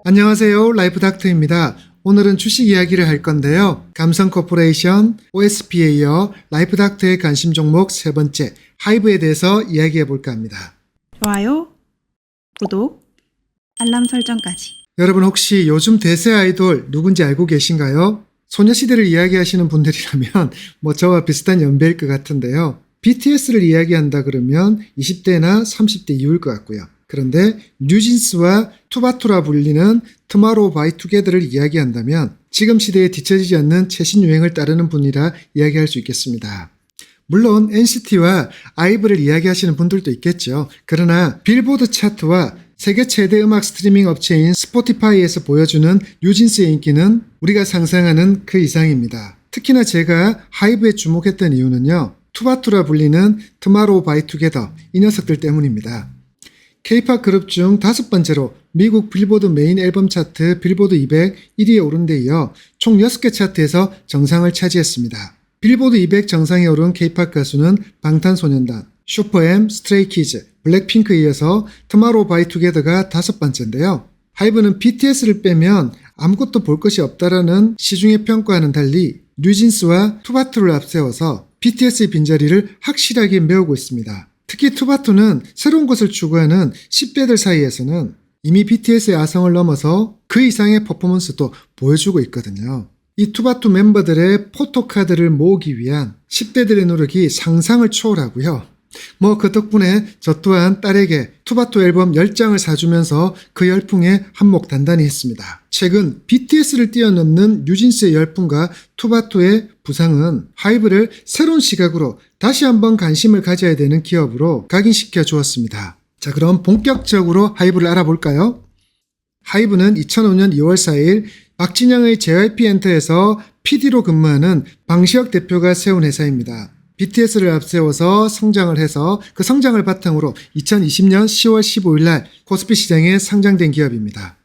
안녕하세요. 라이프닥터입니다. 오늘은 주식 이야기를 할 건데요. 감성코퍼레이션, OSP에 이어 라이프닥터의 관심 종목 세 번째, 하이브에 대해서 이야기해 볼까 합니다. 좋아요, 구독, 알람 설정까지. 여러분 혹시 요즘 대세 아이돌 누군지 알고 계신가요? 소녀시대를 이야기하시는 분들이라면 저와 비슷한 연배일 것 같은데요. BTS를 이야기한다 그러면 20대나 30대 이후일 것 같고요. 그런데 뉴진스와 투바투라 불리는 투마로우 바이 투게더를 이야기한다면 지금 시대에 뒤처지지 않는 최신 유행을 따르는 분이라 이야기할 수 있겠습니다. 물론 NCT와 아이브를 이야기하시는 분들도 있겠죠. 그러나 빌보드 차트와 세계 최대 음악 스트리밍 업체인 스포티파이에서 보여주는 뉴진스의 인기는 우리가 상상하는 그 이상입니다. 특히나 제가 하이브에 주목했던 이유는요. 투바투라 불리는 투마로우 바이 투게더 이 녀석들 때문입니다. K-팝 그룹 중 5번째로 미국 빌보드 메인 앨범 차트 빌보드 200 1위에 오른 데 이어 총 6개 차트에서 정상을 차지했습니다. 빌보드 200 정상에 오른 K-팝 가수는 방탄소년단, 슈퍼엠, 스트레이키즈, 블랙핑크에 이어서 투마로우 바이 투게더가 5번째인데요. 하이브는 BTS를 빼면 아무것도 볼 것이 없다라는 시중의 평가와는 달리 뉴진스와 투바투를 앞세워서 BTS의 빈자리를 확실하게 메우고 있습니다. 특히 투바투는 새로운 것을 추구하는 10대들 사이에서는 이미 BTS의 아성을 넘어서 그 이상의 퍼포먼스도 보여주고 있거든요. 이 투바투 멤버들의 포토카드를 모으기 위한 10대들의 노력이 상상을 초월하고요. 그 덕분에 저 또한 딸에게 투바투 앨범 10장을 사주면서 그 열풍에 한몫 단단히 했습니다. 최근 BTS를 뛰어넘는 뉴진스의 열풍과 투바투의 부상은 하이브를 새로운 시각으로 다시 한번 관심을 가져야 되는 기업으로 각인시켜 주었습니다. 자, 그럼 본격적으로 하이브를 알아볼까요? 하이브는 2005년 2월 4일 박진영의 JYP 엔터에서 PD로 근무하는 방시혁 대표가 세운 회사입니다. BTS를 앞세워서 성장을 해서 그 성장을 바탕으로 2020년 10월 15일 날 코스피 시장에 상장된 기업입니다.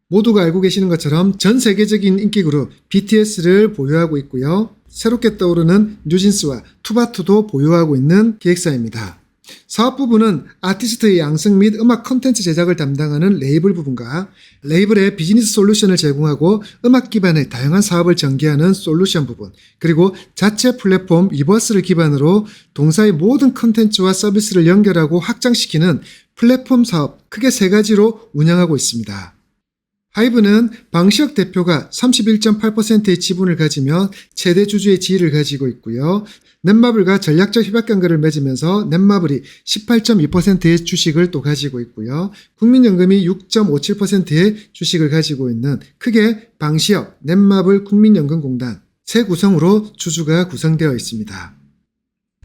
모두가 알고 계시는 것처럼 전 세계적인 인기 그룹 BTS를 보유하고 있고요. 새롭게 떠오르는 뉴진스와 투바투도 보유하고 있는 기획사입니다. 사업 부분은 아티스트의 양성 및 음악 콘텐츠 제작을 담당하는 레이블 부분과 레이블의 비즈니스 솔루션을 제공하고 음악 기반의 다양한 사업을 전개하는 솔루션 부분, 그리고 자체 플랫폼 위버스를 기반으로 동사의 모든 콘텐츠와 서비스를 연결하고 확장시키는 플랫폼 사업 크게 3가지로 운영하고 있습니다. 하이브는 방시혁 대표가 31.8%의 지분을 가지며 최대 주주의 지위를 가지고 있고요. 넷마블과 전략적 협약 관계를 맺으면서 넷마블이 18.2%의 주식을 또 가지고 있고요. 국민연금이 6.57%의 주식을 가지고 있는 크게 방시혁, 넷마블, 국민연금공단 세 구성으로 주주가 구성되어 있습니다.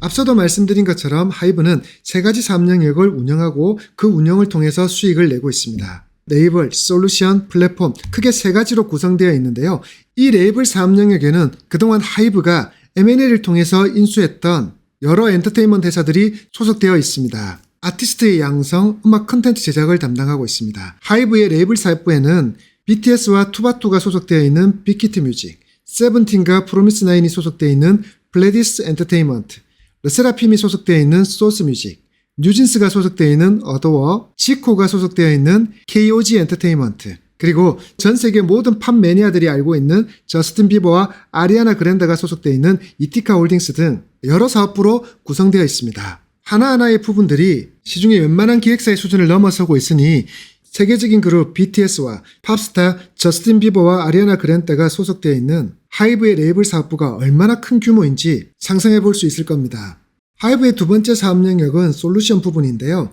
앞서도 말씀드린 것처럼 하이브는 3가지 사업 영역을 운영하고 그 운영을 통해서 수익을 내고 있습니다. 레이블, 솔루션, 플랫폼 크게 3가지로 구성되어 있는데요. 이 레이블 사업 영역에는 그동안 하이브가 M&A를 통해서 인수했던 여러 엔터테인먼트 회사들이 소속되어 있습니다. 아티스트의 양성, 음악 콘텐츠 제작을 담당하고 있습니다. 하이브의 레이블 사업부에는 BTS와 투바투가 소속되어 있는 빅히트 뮤직, 세븐틴과 프로미스나인이 소속되어 있는 블레디스 엔터테인먼트, 르세라핌이 소속되어 있는 소스 뮤직, 뉴진스가 소속되어 있는 어더워, 지코가 소속되어 있는 KOG 엔터테인먼트, 그리고 전 세계 모든 팝 매니아들이 알고 있는 저스틴 비버와 아리아나 그랜다가 소속되어 있는 이티카 홀딩스 등 여러 사업부로 구성되어 있습니다. 하나하나의 부분들이 시중의 웬만한 기획사의 수준을 넘어서고 있으니 세계적인 그룹 BTS와 팝스타 저스틴 비버와 아리아나 그랜다가 소속되어 있는 하이브의 레이블 사업부가 얼마나 큰 규모인지 상상해 볼 수 있을 겁니다. 하이브의 두 번째 사업 영역은 솔루션 부분인데요.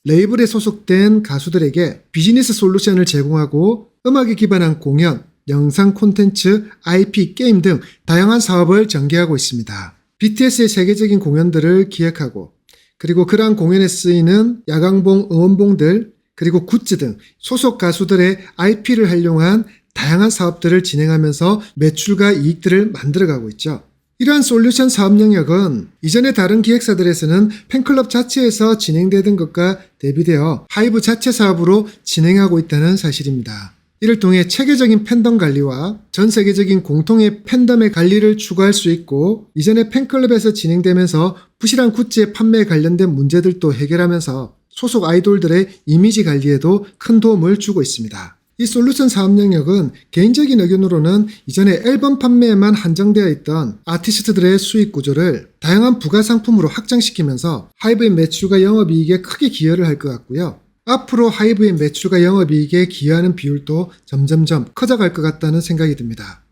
레이블에 소속된 가수들에게 비즈니스 솔루션을 제공하고 음악에 기반한 공연, 영상 콘텐츠, IP, 게임 등 다양한 사업을 전개하고 있습니다. BTS의 세계적인 공연들을 기획하고 그리고 그러한 공연에 쓰이는 야광봉, 응원봉들, 그리고 굿즈 등 소속 가수들의 IP를 활용한 다양한 사업들을 진행하면서 매출과 이익들을 만들어가고 있죠. 이러한 솔루션 사업 영역은 이전의 다른 기획사들에서는 팬클럽 자체에서 진행되던 것과 대비되어 하이브 자체 사업으로 진행하고 있다는 사실입니다. 이를 통해 체계적인 팬덤 관리와 전 세계적인 공통의 팬덤의 관리를 추구할 수 있고 이전의 팬클럽에서 진행되면서 부실한 굿즈의 판매에 관련된 문제들도 해결하면서 소속 아이돌들의 이미지 관리에도 큰 도움을 주고 있습니다. 이 솔루션 사업 영역은 개인적인 의견으로는 이전에 앨범 판매에만 한정되어 있던 아티스트들의 수익 구조를 다양한 부가 상품으로 확장시키면서 하이브의 매출과 영업이익에 크게 기여를 할 것 같고요. 앞으로 하이브의 매출과 영업이익에 기여하는 비율도 점점점 커져갈 것 같다는 생각이 듭니다.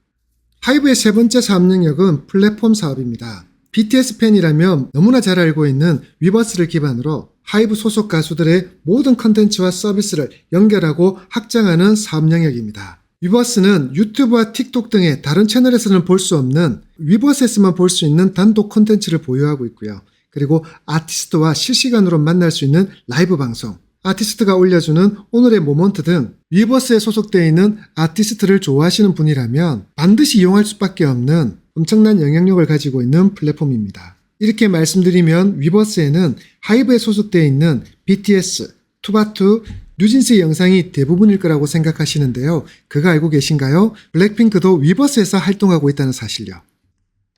하이브의 세 번째 사업 영역은 플랫폼 사업입니다. BTS 팬이라면 너무나 잘 알고 있는 위버스를 기반으로 하이브 소속 가수들의 모든 컨텐츠와 서비스를 연결하고 확장하는 사업 영역입니다. 위버스는 유튜브와 틱톡 등의 다른 채널에서는 볼 수 없는 위버스에서만 볼 수 있는 단독 컨텐츠를 보유하고 있고요. 그리고 아티스트와 실시간으로 만날 수 있는 라이브 방송, 아티스트가 올려주는 오늘의 모먼트 등 위버스에 소속되어 있는 아티스트를 좋아하시는 분이라면 반드시 이용할 수밖에 없는 엄청난 영향력을 가지고 있는 플랫폼입니다. 이렇게 말씀드리면 위버스에는 하이브에 소속되어 있는 BTS, 투바투, 뉴진스의 영상이 대부분일 거라고 생각하시는데요. 그거 알고 계신가요? 블랙핑크도 위버스에서 활동하고 있다는 사실요.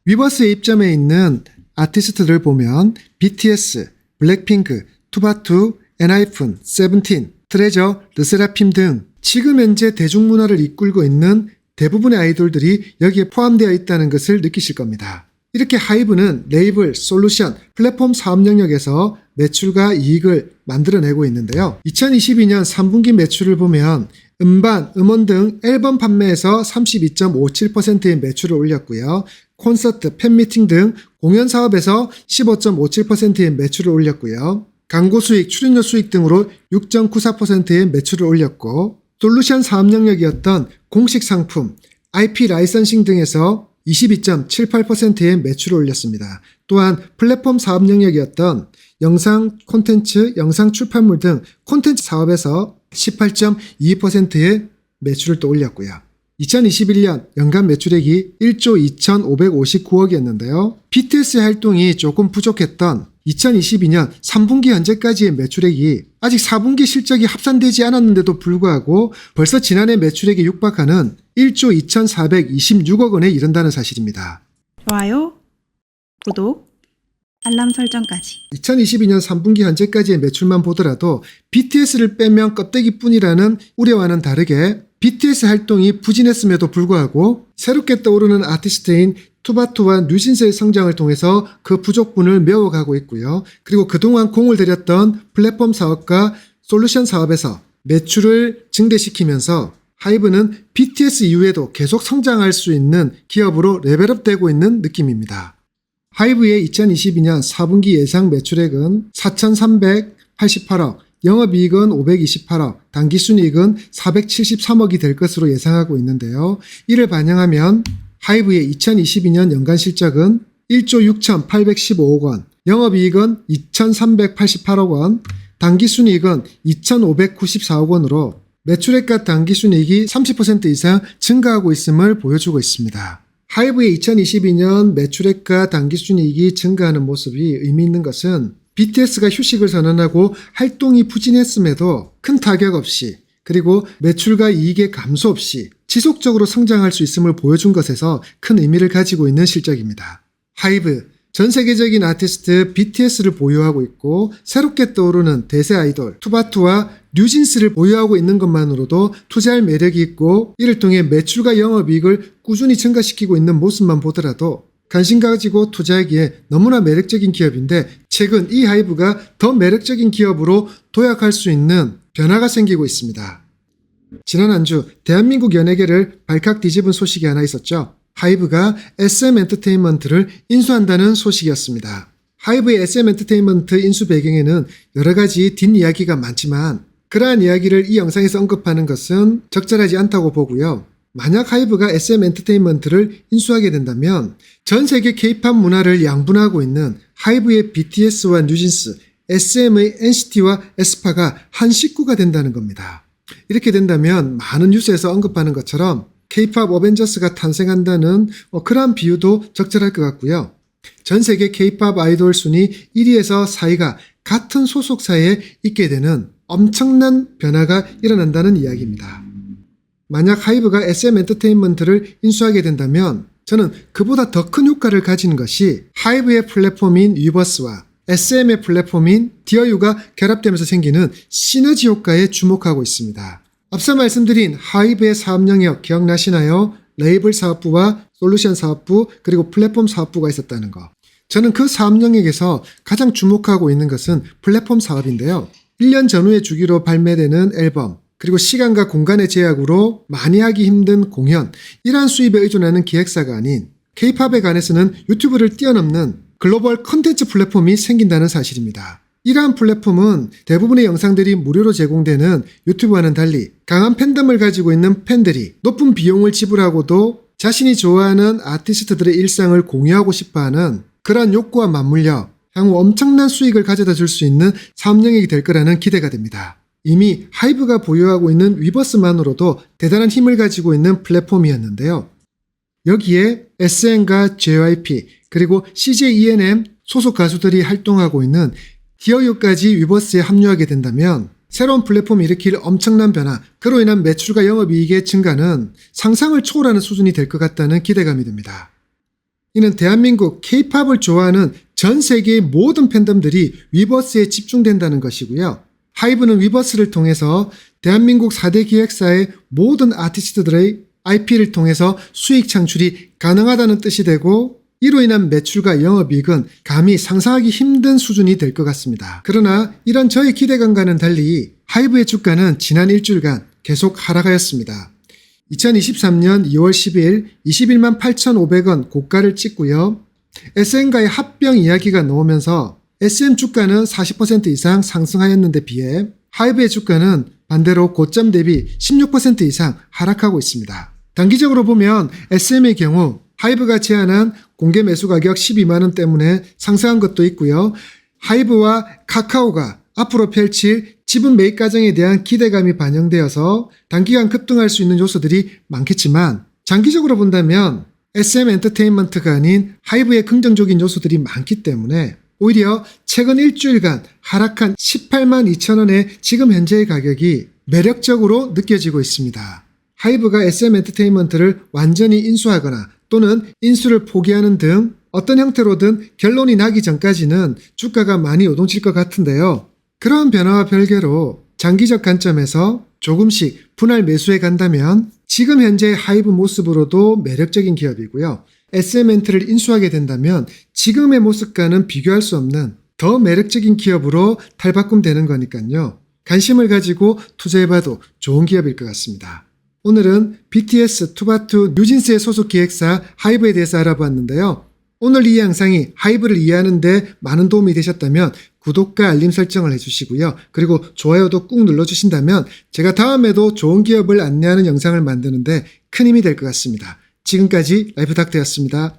위버스에 입점해 있는 아티스트들을 보면 BTS, 블랙핑크, 투바투, 엔하이픈, 세븐틴, 트레저, 르세라핌 등 지금 현재 대중문화를 이끌고 있는 대부분의 아이돌들이 여기에 포함되어 있다는 것을 느끼실 겁니다. 이렇게 하이브는 레이블, 솔루션, 플랫폼 사업 영역에서 매출과 이익을 만들어내고 있는데요. 2022년 3분기 매출을 보면 음반, 음원 등 앨범 판매에서 32.57%의 매출을 올렸고요. 콘서트, 팬미팅 등 공연 사업에서 15.57%의 매출을 올렸고요. 광고 수익, 출연료 수익 등으로 6.94%의 매출을 올렸고, 솔루션 사업 영역이었던 공식 상품, IP 라이선싱 등에서 22.78%의 매출을 올렸습니다. 또한 플랫폼 사업 영역이었던 영상 콘텐츠, 영상 출판물 등 콘텐츠 사업에서 18.22%의 매출을 또 올렸고요. 2021년 연간 매출액이 1조 2,559억이었는데요. BTS의 활동이 조금 부족했던 2022년 3분기 현재까지의 매출액이 아직 4분기 실적이 합산되지 않았는데도 불구하고 벌써 지난해 매출액에 육박하는 1조 2,426억 원에 이른다는 사실입니다. 좋아요, 구독, 알람 설정까지. 2022년 3분기 현재까지의 매출만 보더라도 BTS를 빼면 껍데기뿐이라는 우려와는 다르게 BTS 활동이 부진했음에도 불구하고 새롭게 떠오르는 아티스트인 투바투와 뉴진스의 성장을 통해서 그 부족분을 메워가고 있고요. 그리고 그동안 공을 들였던 플랫폼 사업과 솔루션 사업에서 매출을 증대시키면서 하이브는 BTS 이후에도 계속 성장할 수 있는 기업으로 레벨업되고 있는 느낌입니다. 하이브의 2022년 4분기 예상 매출액은 4,388억, 영업이익은 528억, 당기순이익은 473억이 될 것으로 예상하고 있는데요. 이를 반영하면 하이브의 2022년 연간 실적은 1조 6,815억 원, 영업이익은 2,388억 원, 당기순이익은 2,594억 원으로 매출액과 당기순이익이 30% 이상 증가하고 있음을 보여주고 있습니다. 하이브의 2022년 매출액과 당기순이익이 증가하는 모습이 의미 있는 것은 BTS가 휴식을 선언하고 활동이 부진했음에도 큰 타격 없이 그리고 매출과 이익의 감소 없이 지속적으로 성장할 수 있음을 보여준 것에서 큰 의미를 가지고 있는 실적입니다. 하이브, 전 세계적인 아티스트 BTS를 보유하고 있고 새롭게 떠오르는 대세 아이돌 투바투와 뉴진스를 보유하고 있는 것만으로도 투자할 매력이 있고 이를 통해 매출과 영업이익을 꾸준히 증가시키고 있는 모습만 보더라도 관심 가지고 투자하기에 너무나 매력적인 기업인데 최근 이 하이브가 더 매력적인 기업으로 도약할 수 있는 변화가 생기고 있습니다. 지난 한 주 대한민국 연예계를 발칵 뒤집은 소식이 하나 있었죠. 하이브가 SM 엔터테인먼트를 인수한다는 소식이었습니다. 하이브의 SM 엔터테인먼트 인수 배경에는 여러 가지 뒷이야기가 많지만 그러한 이야기를 이 영상에서 언급하는 것은 적절하지 않다고 보고요. 만약 하이브가 SM 엔터테인먼트를 인수하게 된다면 전 세계 K-팝 문화를 양분하고 있는 하이브의 BTS와 뉴진스, SM의 NCT와 에스파가 한 식구가 된다는 겁니다. 이렇게 된다면 많은 뉴스에서 언급하는 것처럼 K-팝 어벤져스가 탄생한다는 그러한 비유도 적절할 것 같고요. 전 세계 K-팝 아이돌 순위 1위에서 4위가 같은 소속사에 있게 되는 엄청난 변화가 일어난다는 이야기입니다. 만약 하이브가 SM 엔터테인먼트를 인수하게 된다면 저는 그보다 더 큰 효과를 가진 것이 하이브의 플랫폼인 위버스와 SM의 플랫폼인 디어유가 결합되면서 생기는 시너지 효과에 주목하고 있습니다. 앞서 말씀드린 하이브의 사업 영역 기억나시나요? 레이블 사업부와 솔루션 사업부 그리고 플랫폼 사업부가 있었다는 거. 저는 그 사업 영역에서 가장 주목하고 있는 것은 플랫폼 사업인데요. 1년 전후의 주기로 발매되는 앨범 그리고 시간과 공간의 제약으로 많이 하기 힘든 공연, 이러한 수입에 의존하는 기획사가 아닌 K-팝에 관해서는 유튜브를 뛰어넘는 글로벌 컨텐츠 플랫폼이 생긴다는 사실입니다. 이러한 플랫폼은 대부분의 영상들이 무료로 제공되는 유튜브와는 달리 강한 팬덤을 가지고 있는 팬들이 높은 비용을 지불하고도 자신이 좋아하는 아티스트들의 일상을 공유하고 싶어하는 그러한 욕구와 맞물려 향후 엄청난 수익을 가져다 줄 수 있는 사업 영역이 될 거라는 기대가 됩니다. 이미 하이브가 보유하고 있는 위버스만으로도 대단한 힘을 가지고 있는 플랫폼이었는데요. 여기에 SN과 JYP 그리고 CJ ENM 소속 가수들이 활동하고 있는 디어유까지 위버스에 합류하게 된다면 새로운 플랫폼이 일으킬 엄청난 변화, 그로 인한 매출과 영업이익의 증가는 상상을 초월하는 수준이 될 것 같다는 기대감이 듭니다. 이는 대한민국 K-팝을 좋아하는 전 세계의 모든 팬덤들이 위버스에 집중된다는 것이고요. 하이브는 위버스를 통해서 대한민국 4대 기획사의 모든 아티스트들의 IP를 통해서 수익 창출이 가능하다는 뜻이 되고, 이로 인한 매출과 영업이익은 감히 상상하기 힘든 수준이 될 것 같습니다. 그러나 이런 저의 기대감과는 달리 하이브의 주가는 지난 일주일간 계속 하락하였습니다. 2023년 2월 10일 21만 8,500원 고가를 찍고요. SN과의 합병 이야기가 나오면서 SM 주가는 40% 이상 상승하였는데 비해 하이브의 주가는 반대로 고점 대비 16% 이상 하락하고 있습니다. 단기적으로 보면 SM의 경우 하이브가 제안한 공개 매수 가격 12만원 때문에 상승한 것도 있고요. 하이브와 카카오가 앞으로 펼칠 지분 매입 과정에 대한 기대감이 반영되어서 단기간 급등할 수 있는 요소들이 많겠지만, 장기적으로 본다면 SM 엔터테인먼트가 아닌 하이브의 긍정적인 요소들이 많기 때문에 오히려 최근 일주일간 하락한 18만 2천원의 지금 현재의 가격이 매력적으로 느껴지고 있습니다. 하이브가 SM 엔터테인먼트를 완전히 인수하거나 또는 인수를 포기하는 등 어떤 형태로든 결론이 나기 전까지는 주가가 많이 요동칠 것 같은데요. 그러한 변화와 별개로 장기적 관점에서 조금씩 분할 매수해 간다면 지금 현재의 하이브 모습으로도 매력적인 기업이고요. SM엔트를 인수하게 된다면 지금의 모습과는 비교할 수 없는 더 매력적인 기업으로 탈바꿈되는 거니까요. 관심을 가지고 투자해봐도 좋은 기업일 것 같습니다. 오늘은 BTS, 투바투, 뉴진스의 소속 기획사 하이브에 대해서 알아보았는데요. 오늘 이 영상이 하이브를 이해하는 데 많은 도움이 되셨다면 구독과 알림 설정을 해주시고요. 그리고 좋아요도 꾹 눌러주신다면 제가 다음에도 좋은 기업을 안내하는 영상을 만드는데 큰 힘이 될 것 같습니다. 지금까지 라이프닥터였습니다.